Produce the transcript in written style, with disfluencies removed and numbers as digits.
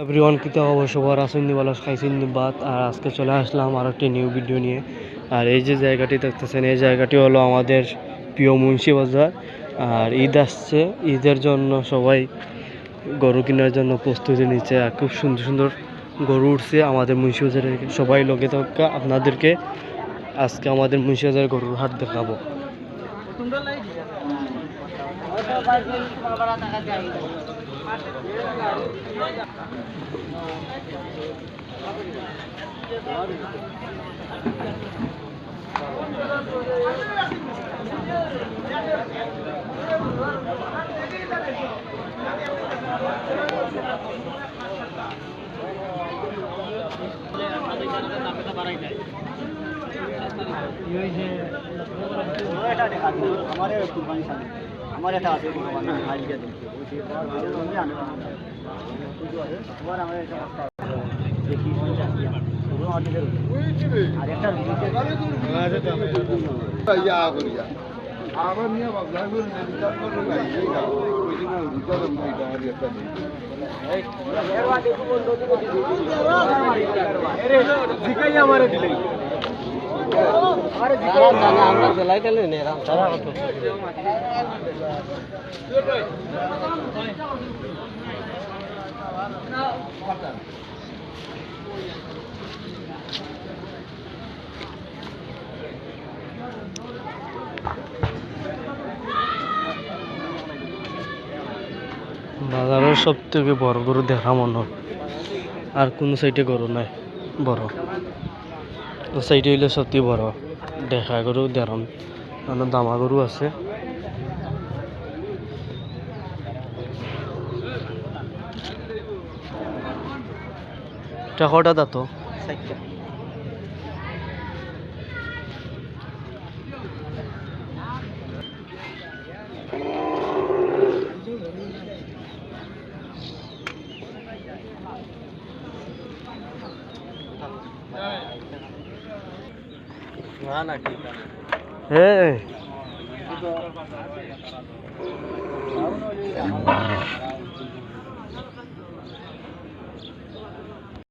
Everyone কিতা খবর সবার আসেননি ভালো খাইছেননি বাত আর আজকে চলে আসলাম আর একটি নিউ ভিডিও নিয়ে। আর এই যে জায়গাটি দেখতেছেন এই জায়গাটি হলো আমাদের প্রিয় মুন্সি বাজার। আর ঈদ আসছে, ঈদের জন্য সবাই গরু কেনার জন্য প্রস্তুতি নিচ্ছে আর খুব সুন্দর সুন্দর গরু উঠছে আমাদের মুন্সি বাজারে। সবাই লগে থাকা আপনাদেরকে আজকে আমাদের মুন্সি বাজারের গরুর হাট দেখাবো। আমার এটা আছে আবার নিয়ে ভাবলাম বিচার করবো না ওই জন্য বিচার আমার দিলে আমরা জেলাই গেলে সারা কত বাজারের সব থেকে বড় গরু দেখা মনে হয়। আর কোনো সাইডে গরু নাই বড়, সাইডে হইলে সবথেকে বড় দেখা গরু দেখাম। অনেক দামা গরু আছে। টাকাটা দাতো